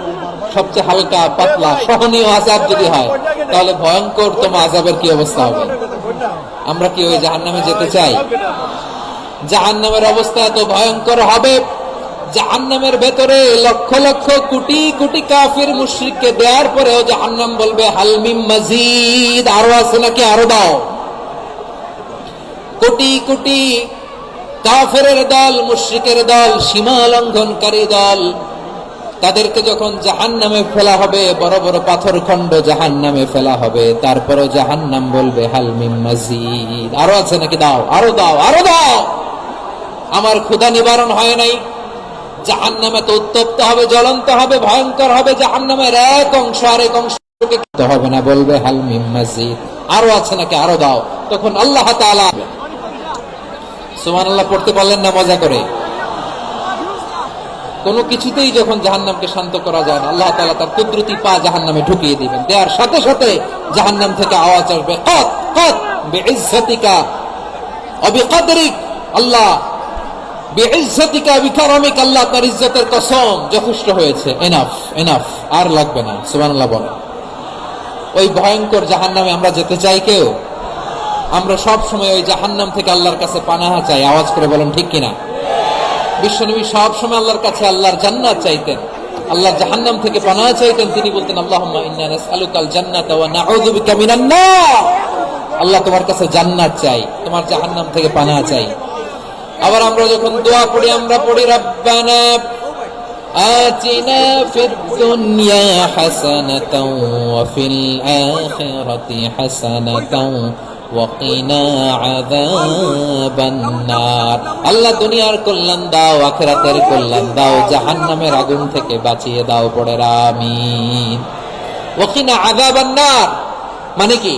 S1: সবচেয়ে হালকা পাতলা সহনীয় আযাব যদি হয়, তাহলে ভয়ঙ্করতম আযাবের কি অবস্থা হবে? আমরা কি ওই জাহান্নামে যেতে চাই? জাহান্নামের অবস্থা এত ভয়ঙ্কর হবে, জাহান্নামের ভেতরে লক্ষ লক্ষ কোটি কোটি কাফির মুশরিককে দেওয়ার পরেও জাহান্নাম বলবে হাল মিন মাজিদ, আরো আছে নাকি, আরো দাও। কোটি কোটি কাফেরের দল, মুশরিকের দল, সীমা লঙ্ঘনকারী দল, তাদেরকে যখন জাহান্নামে ফেলা হবে, বড় বড় পাথর খণ্ড জাহান্নামে ফেলা হবে, তারপরও জাহান্নাম বলবে হাল মিন মাজিদ, আরো আছে নাকি, দাও, আরো দাও, আরো দাও। আমার ক্ষুধা নিবারণ হয় নাই। জাহান্নামে তো উত্তপ্ত হবে, জ্বলন্ত হবে, ভয়ঙ্কর হবে। জাহান্নামের এক অংশ আরেক অংশকে খেতে হবে না, বলবে হাল মিন মাজিদ, আরো আছে নাকি, আরো দাও। তখন আল্লাহ তাআলা, সুবহানাল্লাহ পড়তে পারলেন না মজা করে? কোন কিছুতেই যখন জাহান্নামকে শান্ত করা যায় না, আল্লাহ তাআলা তার কুদরতি পা জাহান্নামে ঢুকিয়ে দিবেন। দেওয়ার সাথে সাথে জাহান্নাম থেকে আওয়াজ আসবে, কাত কাত বিইজ্জাতিকা ওয়া বিকদরিক, আল্লাহ বিইজ্জাতিকা বিকারামিক, আল্লাহ তার ইজ্জতের কসম, যথেষ্ট হয়েছে, এনাফ এনাফ, আর লাগবে না। সুবহানাল্লাহ বলেন। ওই ভয়ঙ্কর জাহান্নামে আমরা যেতে চাই কেউ? আমরা সব সময় ওই জাহান্নাম থেকে আল্লাহর কাছে পানাহা চাই। আওয়াজ করে বলেন ঠিক কিনা? বিশ্বনবী সব সময় আল্লাহর কাছে আল্লাহর জান্নাত চাইতেন, আল্লাহর জাহান্নাম থেকে পানাহা চাইতেন। তিনি বলতেন, আল্লাহুম্মা ইন্না নাসআলুকাল জান্নাতা ওয়া নাউযু বিকা মিনান নার। আল্লাহ তোমার কাছে জান্নাত চাই, তোমার জাহান্নাম থেকে পানাহা চাই। আবার আমরা যখন দোয়া পড়ি, আমরা পড়ি রব্বানা আতিনা ফিদ দুনিয়া হাসানাতাও ওয়া ফিল আখিরাতি হাসানাতাও ওয়া কিনা আযাবান নার। আল্লাহ দুনিয়ার কল্যাণ দাও, আখিরাতের কল্যাণ দাও, জাহান্নামের আগুন থেকে বাঁচিয়ে দাও, পড়ে আমিন। ওয়া কিনা আযাবান নার মানে কি?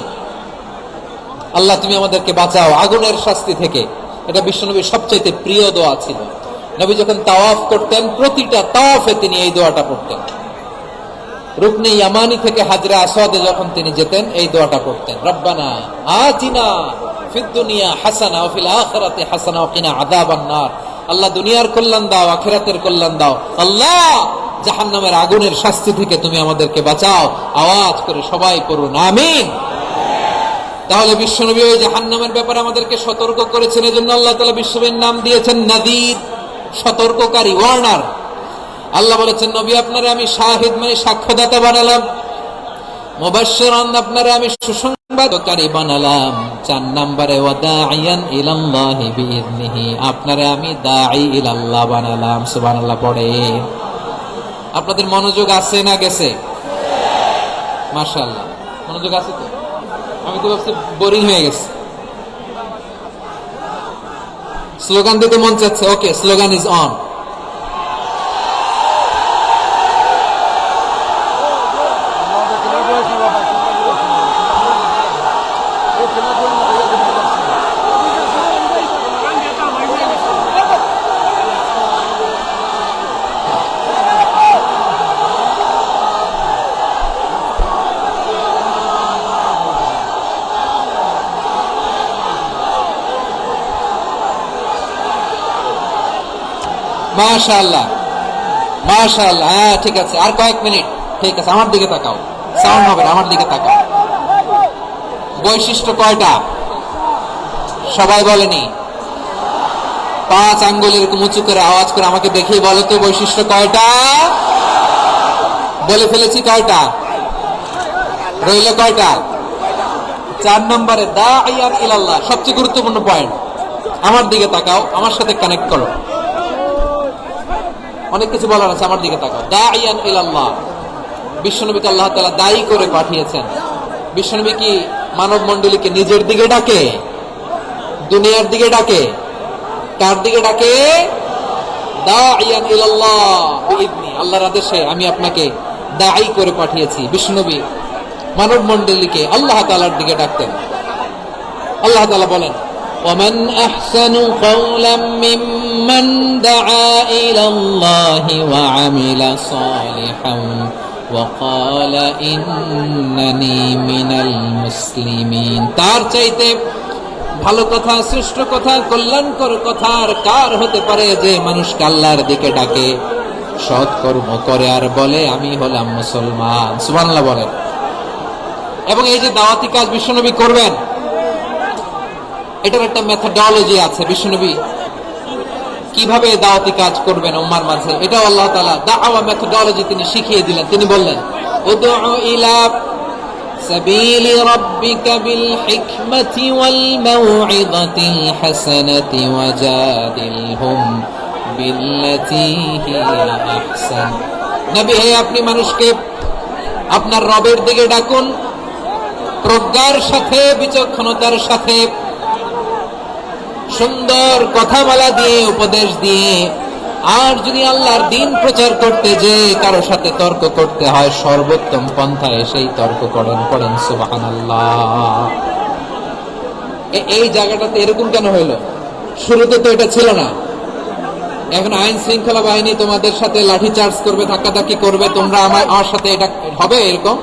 S1: আল্লাহ তুমি আমাদেরকে বাঁচাও আগুনের শাস্তি থেকে। এটা বিশ্বনবীর সবচেয়ে প্রিয় দোয়া ছিল। নবী যখন তাওয়াফ করতেন, প্রতিটা তাওয়াফে তিনি এই দোয়াটা পড়তেন। রুকনে ইয়ামানি থেকে হাজরা আসওয়াদে যখন তিনি যেতেন, এই দোয়াটা পড়তেন, রব্বানা আতিনা ফিদ দুনিয়া হাসানা ওয়া ফিল আখিরাতি হাসানা ওয়া কিনা আযাবান নার। আল্লাহ দুনিয়ার কল্যাণ দাও, আখিরাতের কল্যাণ দাও, আল্লাহ জাহান্নামের আগুনের শাস্তি থেকে তুমি আমাদেরকে বাঁচাও। আওয়াজ করে সবাই করুন আমিন। তাহলে বিশ্বনবী ওই জাহান্নামের ব্যাপারে আমাদেরকে সতর্ক করেছেন। এজন্য আল্লাহ তাআলা বিশ্বনবীর নাম দিয়েছেন নাযীর, সতর্ককারী, ওয়ার্নার। আল্লাহ বলেছেন, নবী আপনারে আমি শাহিদ মানে সাক্ষ্যদাতা বানালাম, মুবাশশিরান আপনারে আমি সুসংবাদকারী বানালাম। 4 নম্বরে ওয়া দাঈয়ান ইলাল্লাহি বিইذনিহি, আপনারে আমি দাঈ ইলাল্লাহ বানালাম। সুবহানাল্লাহ পড়ে। আপনাদের মনোযোগ আছে না গেছে? মাশাআল্লাহ মনোযোগ আছে তো? আমি তো ভাবছি বোরিং হয়ে গেছে। স্লোগান দিতে মন চাচ্ছে। ওকে, স্লোগান ইজ অন। মাশাআল্লাহ মাশাআল্লাহ। হ্যাঁ ঠিক আছে, আর কয়েক মিনিট। ঠিক আছে, আমার দিকে তাকাও, সাউন্ড হবে না, আমার দিকে তাকাও। বৈশিষ্ট্য কয়টা সবাই বলেনি? 5 আঙ্গুল এরকম উঁচু করে আওয়াজ করে আমাকে দেখিয়ে বলো তো বৈশিষ্ট্য কয়টা? বলে ফেলেছি কয়টা? রইল কয়টা? 4 নম্বরে দাঈয়ান ইলাল্লাহ, সবচেয়ে গুরুত্বপূর্ণ পয়েন্ট। আমার দিকে তাকাও, আমার সাথে কানেক্ট করো। অনেক কিছু বলার আছে, আমার দিকে তাকাও। দাইয়ান ইলাল্লাহ, বিশ্বনবীকে আল্লাহ তাআলা দায়ী করে পাঠিয়েছেন। বিশ্বনবী কি মানব মণ্ডলীকে নিজের দিকে ডাকে, দুনিয়ার দিকে ডাকে? কার দিকে ডাকে? দাইয়ান ইলাল্লাহ বিইذনি, আল্লাহর আদেশে আমি আপনাকে দায়ী করে পাঠিয়েছি। বিশ্বনবী মানব মণ্ডলীকে আল্লাহ তাআলার দিকে ডাকতেন। আল্লাহ তাআলা বলেন, ومن أحسن قولا ممن دعا إلى الله وعمل صالحا وقال إنني من المسلمين। তার চাইতে ভালো কথা, শ্রেষ্ঠ কথা, কল্যাণকর কথা আর কার হতে পারে যে মানুষকে আল্লাহর দিকে ডাকে, সৎ কর্ম করে আর বলে আমি হলাম মুসলমান। সুবহানাল্লাহ বলেন। এবং এই যে দাওয়াতি কাজ বিশ্বনবী করবেন, এটার একটা মেথডোলজি আছে। বিশ্বনবী কিভাবে দাওয়াতি কাজ করবেন উম্মার মাঝে, এটাও আল্লাহ তাআলা দাওয়া মেথডোলজি তিনি শিখিয়ে দিলেন। তিনি বললেন, উদউ ইলা সাবিলি রাব্বিকা বিল হিকমাতি ওয়াল মাউইযাতিল হাসানাতি ওয়াজাদিলহুম বিল্লাতী হিয়া আহসান। নবী হে, আপনি মানুষকে আপনার রবের দিকে ডাকুন প্রজ্ঞার সাথে, বিচক্ষণতার সাথে, সুন্দর কথামালা দিয়ে, উপদেশ দিয়ে। আর যদি আল্লাহর দ্বীন প্রচার করতে যে কারো সাথে তর্ক করতে হয়, সর্বোত্তম পন্থায় সেই তর্ক করেন। পড়েন সুবহানাল্লাহ। এই জায়গাটাতে এরকম কেন হইলো? শুরুতে তো এটা ছিল না। এখন আইন শৃঙ্খলা বাহিনী তোমাদের সাথে লাঠি চার্জ করবে, ধাক্কাধাক্কি করবে, তোমরা আমার সাথে এটা হবে এরকম?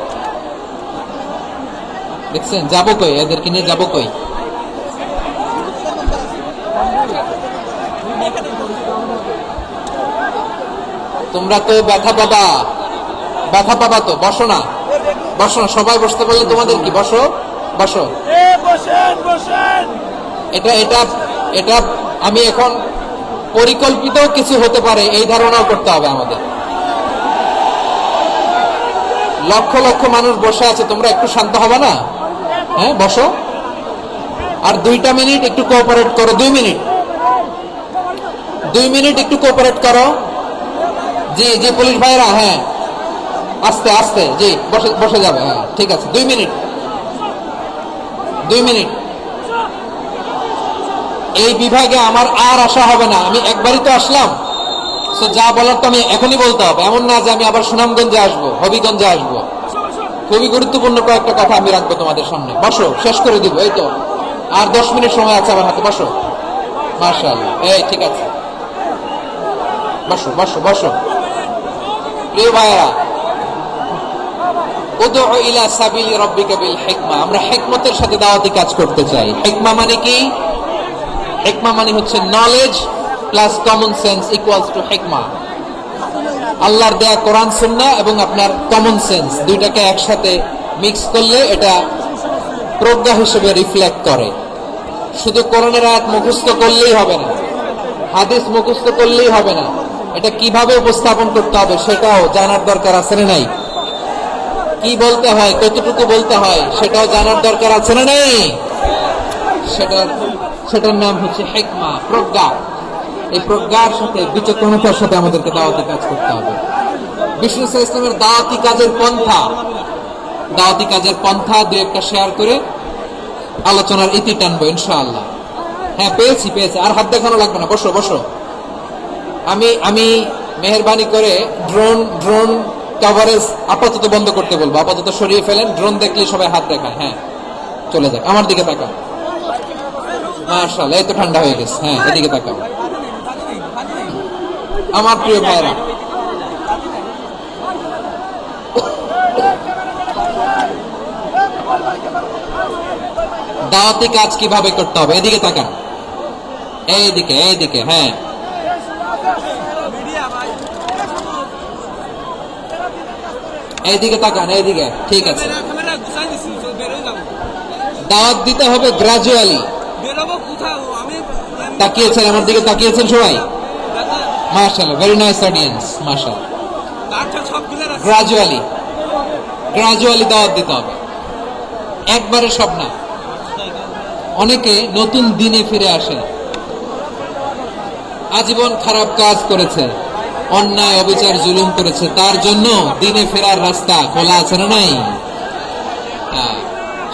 S1: দেখছেন, যাবো কই? এদেরকে নিয়ে যাবো কই? তোমরা তো ব্যথা পাবা, ব্যথা পাবা তো। বসো না, বসো না, সবাই বসতে পারলে তোমাদের কি? বসো, বসো। এটা এটা এটা আমি এখন পরিকল্পিত কিছু হতে পারে এই ধারণাও করতে হবে আমাদের। লক্ষ লক্ষ মানুষ বসে আছে, তোমরা একটু শান্ত হবে না? হ্যাঁ, বসো। আর 2টা মিনিট একটু কোঅপারেট করো। 2 মিনিট, 2 মিনিট একটু কোঅপারেট করো। জি জি, পুলিশ ভাইরা, হ্যাঁ, আস্তে আস্তে, জি, বসে বসে যাবে। হ্যাঁ, ঠিক আছে। 2 মিনিট, 2 মিনিট। এই বিভাগে আমার আর আসা হবে না। আমি একবারই তো আসলাম, তো যা বলার তো আমি এখনই বলতে হবে। এমন না যে আমি আবার সুনামগঞ্জে আসবো, হবিগঞ্জে আসবো। খুবই গুরুত্বপূর্ণ কয়েকটা কথা আমি রাখবো তোমাদের সামনে। বসো, শেষ করে দিব। এই তো আর 10 মিনিট সময় আছে আমার হাতে। বসো। মাশাআল্লাহ, এই ঠিক আছে। বসো বসো বসো। প্রিয় ভাইরা, উদউ ইলা সাবিলি রাব্বিকা বিল হিকমা, আমরা হিকমতের সাথে দাওয়াতি কাজ করতে চাই। হিকমা মানে কি? হিকমা মানে হচ্ছে knowledge plus common sense equals to হিকমা। আল্লাহর দেয়া কোরআন সুন্নাহ এবং আপনার কমন সেন্স, দুইটাকে একসাথে মিক্স করলে এটা প্রজ্ঞা হিসেবে রিফ্লেক্ট করে। শুধু কোরআনের আয়াত মুখস্থ করলেই হবে না, হাদিস মুখস্থ করলেই হবে না, এটা কিভাবে উপস্থাপন করতে হবে সেটাও জানার দরকার আছে না নাই? কি বলতে হয়, কতটুকু বলতে হয় সেটাও জানার দরকার আছে না নাই? সেটার নাম হচ্ছে হিকমা, প্রজ্ঞা। এই প্রজ্ঞার সাথে, বিচক্ষণতার সাথে আমাদেরকে দাওয়াতি কাজ করতে হবে। বিষ্ণু ইসলামের দাওয়াতি কাজের পন্থা, দাওয়াতি কাজের পন্থা দু একটা শেয়ার করে আলোচনার ইতি টানবো ইনশাআল্লাহ। হ্যাঁ, পেয়েছি পেয়েছি, আর হাত দেখানো লাগবে না। বসো বসো। আমি মেহেরবানি করে ড্রোন কভারেজ আপাতত বন্ধ করতে বলবো, আপাতত সরিয়ে ফেলেন। ড্রোন দেখলে সবাই হাত দেখায়। হ্যাঁ, চলে যাক। আমার দিকে তাকাও। মাশাআল্লাহ, এই তো ঠান্ডা হয়ে গেছে। হ্যাঁ, এদিকে তাকাও। আমার প্রিয় ভাইরা, দাওয়াতি কাজ কিভাবে করতে হবে এদিকে তাকান। এইদিকে এইদিকে, হ্যাঁ, এইদিকে তাকান, এইদিকে। ঠিক আছে। দাওয়াত দিতে হবে গ্রাজুয়ালি। তাকিয়েছেন আমার দিকে, তাকিয়েছেন সবাই? মাশাআল্লাহ, ভেরি নাইস অডিয়েন্স, মাশাআল্লাহ। গ্রাজুয়ালি গ্রাজুয়ালি দাওয়াত দিতে হবে, একবারে সব না। অনেকে নতুন দিনে ফিরে আসে, আজীবন খারাপ কাজ করেছে, অন্যায় অবিচার জুলুম করেছে, তার জন্য দিনে ফেরার রাস্তা খোলা আছে না নাই?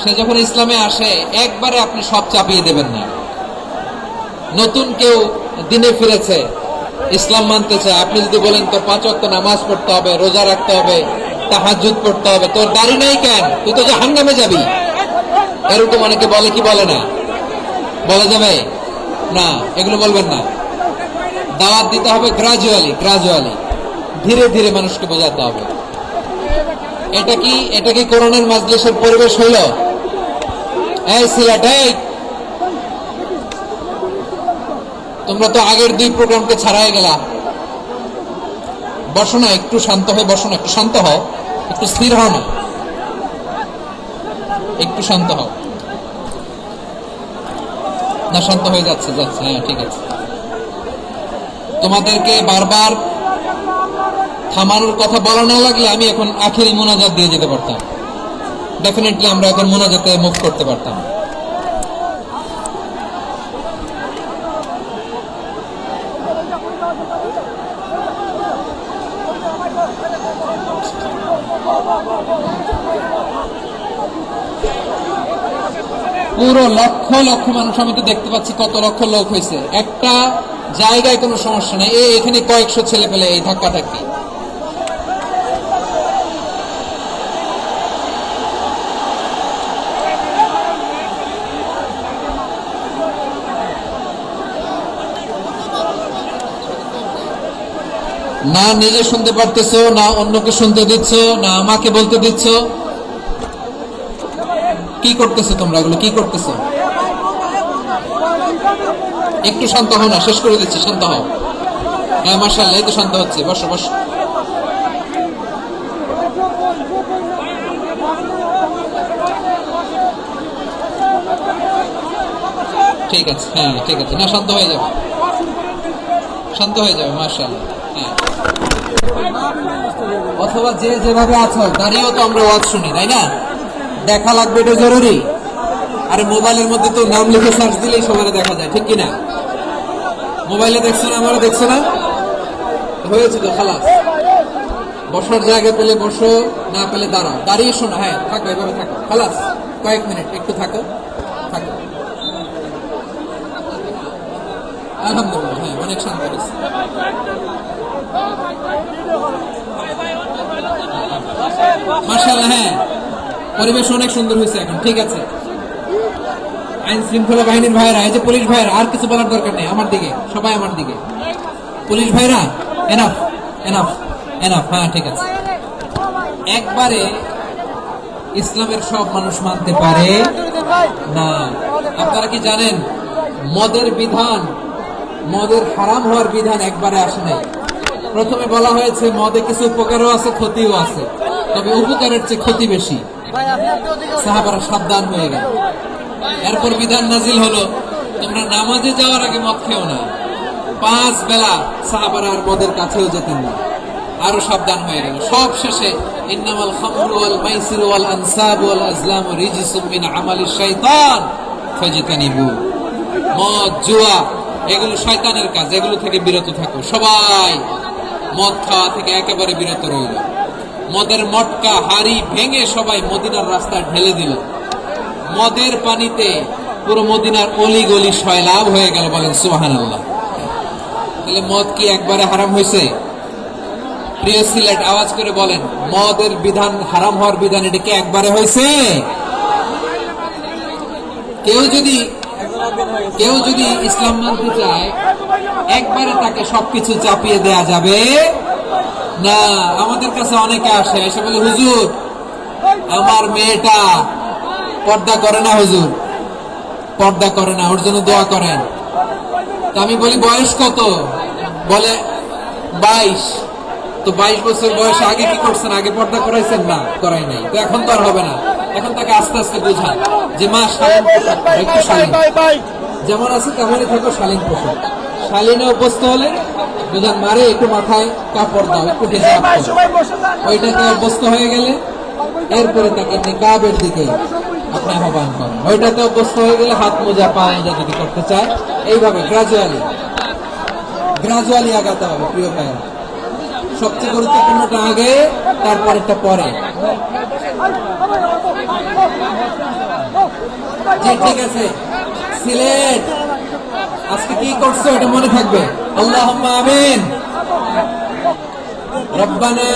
S1: সে যখন ইসলামে আসে একবারে আপনি সব চাপিয়ে দেবেন না। নতুন কেউ দিনে ফিরেছে, ইসলাম মানতে চায়, আপনি যদি বলেন তোর 5 ওয়াক্ত নামাজ পড়তে হবে, রোজা রাখতে হবে, তাহাজ্জুদ পড়তে হবে, তোর দাড়ি নাই কেন, তুই তো জাহান্নামে যাবি, এরকম অনেকে বলে কি বলে না? বলা যাবে না, এগুলো বলবেন না। দাওয়াত দিতে হবে গ্রাজুয়ালি, ধীরে ধীরে মানুষকে বোঝাতে হবে। এটা কি কোরআনের মাজলিসের পরিবেশ হইল? এই সিলেট, এই তোমরা তো আগের 2 প্রোগ্রামকে ছাড়াই গেলা। বসো না, একটু শান্ত হয়ে বসো না, একটু শান্ত হও, একটু স্থির হও না, একটু শান্ত হও না। শান্ত হয়ে যাচ্ছে। হ্যাঁ ঠিক আছে। তোমাদেরকে বারবার থামানোর কথা বলা না লাগলে আমি এখন আখিরি মোনাজাত দিয়ে যেতে পারতাম। ডেফিনেটলি আমরা এখন মোনাজাতে মুভ করতে পারতাম। পুরো লক্ষ লক্ষ মানুষ, আমি তো দেখতে পাচ্ছি কত লক্ষ লোক হয়েছে। একটা জায়গায় কোনো সমস্যা নেই, এখানে কয়েকশো ছেলে পেলে এই ধাক্কা ধাক্কি। না নিজে শুনতে পারতেছো, না অন্যকে শুনতে দিচ্ছ, না আমাকে বলতে দিচ্ছ। কি করতেছো তোমরা? এগুলো কি করতেছো? একটু শান্ত হও না, শেষ করে দিচ্ছি, শান্ত হও। হ্যাঁ মাশাআল্লাহ, এই তো শান্ত হচ্ছে। বসো বসো। ঠিক আছে, হ্যাঁ ঠিক আছে। না শান্ত হয়ে যাবে, শান্ত হয়ে যাবে, মাশাআল্লাহ। হ্যাঁ, অথবা যে যেভাবে আছো দাঁড়িয়েও তো আমরা ওয়াজ শুনি, তাই না? দেখা লাগবে, এটা জরুরি। আরে মোবাইলের মধ্যে তো নাম লিখে সার্চ দিলেই সবার দেখা যায়, ঠিক কিনা? মোবাইলে দেখছো না, আমারও দেখছো না, হয়েছে তো, খালাস। বসার জায়গা পেলে বসো, না পেলে দাঁড়াও, দাঁড়িয়ে শোনো। হ্যাঁ থাকো, এভাবে থাকো, খালাস। কয়েক মিনিট একটু থাকো। আলহামদুলিল্লাহ, হ্যাঁ অনেক শান্ত হয়েছে। মাশাআল্লাহ, হ্যাঁ পরিবেশ অনেক সুন্দর হয়েছে এখন, ঠিক আছে। আইন শৃঙ্খলা বাহিনীর ভাইরা, এই যে পুলিশ ভাইরা, আর কিছু বলার দরকার নেই, আমার দিকে সবাই, আমার দিকে। পুলিশ ভাইরা এনাফ এনাফ এনাফ, হ্যাঁ ঠিক আছে। একবারে ইসলামের সব মানুষ মানতে পারে না। আপনারা কি জানেন মদের বিধান, মদের হারাম হওয়ার বিধান একবারে আসে নাই। প্রথমে বলা হয়েছে মদে কিছু উপকারও আছে, ক্ষতিও আছে, তবে উপকারের চেয়ে ক্ষতি বেশি। সাহাবারা সাবধান হয়ে গেল। এরপর বিধান নাজিল হলো, তোমরা নামাজে যাওয়ার আগে মদ খেও না। 5 বেলা সাহাবারা আর মদের কাছেও যেতেন না, আরো সাবধান হয়ে গেল। সব শেষে ইন্নামাল খামরু ওয়াল মাইসিরু ওয়াল আনসাবু ওয়াল আজলামু রিজসুম মিন আমালিশ শাইতান ফাজতানিবু। মদ, জুয়া এগুলো শয়তানের কাজ, এগুলো থেকে বিরত থাকো। সবাই মদ খাওয়া থেকে একেবারে বিরত রইল। মদের মটকা হাড়ি ভেঙে সবাই মদিনার রাস্তায় ঢেলে দিল। মদের পানিতে পুরো মদিনার অলি গলি সয়লাভ হয়ে গেল। বলেন সুবহানাল্লাহ। তাহলে মদ কি একবারে হারাম হয়েছে? প্রিয় সিলেট, আওয়াজ করে বলেন, মদের বিধান, হারাম হওয়ার বিধান, এটা কি একবারে হয়েছে? কেউ যদি ইসলাম মানতে চায় একবারে তাকে সবকিছু চাপিয়ে দেয়া যাবে না। আমাদের কাছে অনেকে আসে, এসে বলে হুজুর আমার মেয়েটা পর্দা করে না, হুজুর পর্দা করে না, ওর জন্য দোয়া করেন। তা আমি বলি বয়স কত? বলে 22। তো 22 বছর বয়সে আগে কি করছেন? আগে পর্দা করাইছেন? না, করাই নাই। তো এখন তো আর হবে না। এখন তাকে আস্তে আস্তে বোঝান যে মা শালীন পোশাক, একটু শালীন, যেমন আছে তেমনই থাকো, শালীন পোশাক। শালীনে অভ্যস্ত হলে বোঝান, মারে একটু মাথায় কাপড় দাও, একটু হিজাব দাও। ওইটাতে অভ্যস্ত হয়ে গেলে এরপরে তাকে নিকাবের দিকে আপনি আহ্বান করেন। ওইটাতে অভ্যস্ত হয়ে গেলে হাত মোজা, পা মোজা যদি করতে চায়, এইভাবে গ্রাজুয়ালি আগাতে হবে। প্রিয় ভাইয়েরা, সবচেয়ে গুরুত্বপূর্ণটা আগে, তারপরেরটা পরে। জি ঠিক আছে। সিলেট আজকে কি করছো এটা মনে থাকবে। আল্লাহুম্মা আমিন। রব্বানা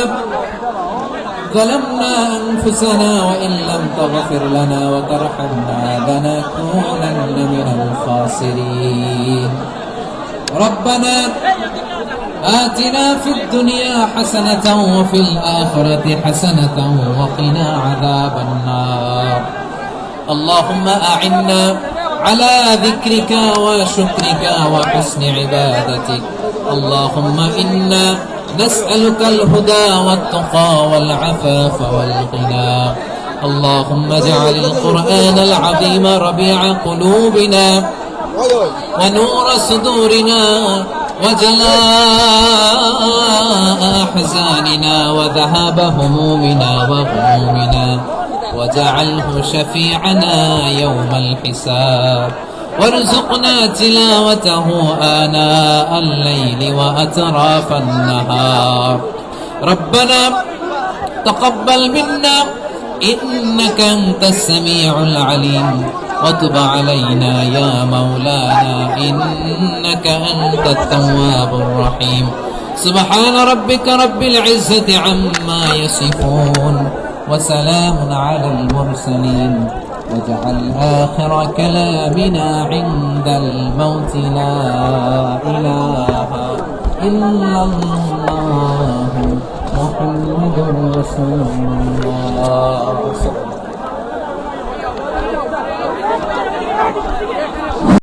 S1: ظلمنا أنفسنا وإن لم تغفر لنا وترحمنا لنكونن من الخاسرين. ربنا آتنا في الدنيا حسنة وفي الآخرة حسنة وقنا عذاب النار. اللهم أعنا على ذكرك وشكرك وحسن عبادتك. اللهم إنا نسألك الهدى والتقى والعفاف والغنى. اللهم اجعل القرآن العظيم ربيع قلوبنا ونور صدورنا وجلاء أحزاننا وذهاب همومنا وغمومنا، واجعله شفيعنا يوم الحساب، وارزقنا تلاوته آناء الليل وأطراف النهار. ربنا تقبل منا إنك أنت السميع العليم، وتب علينا يا مولانا إنك أنت التواب الرحيم. سبحان ربك رب العزة عما يصفون، وسلام على المرسلين، واجعل آخر كلامنا عند الموت لا إله إلا الله محمد رسول الله.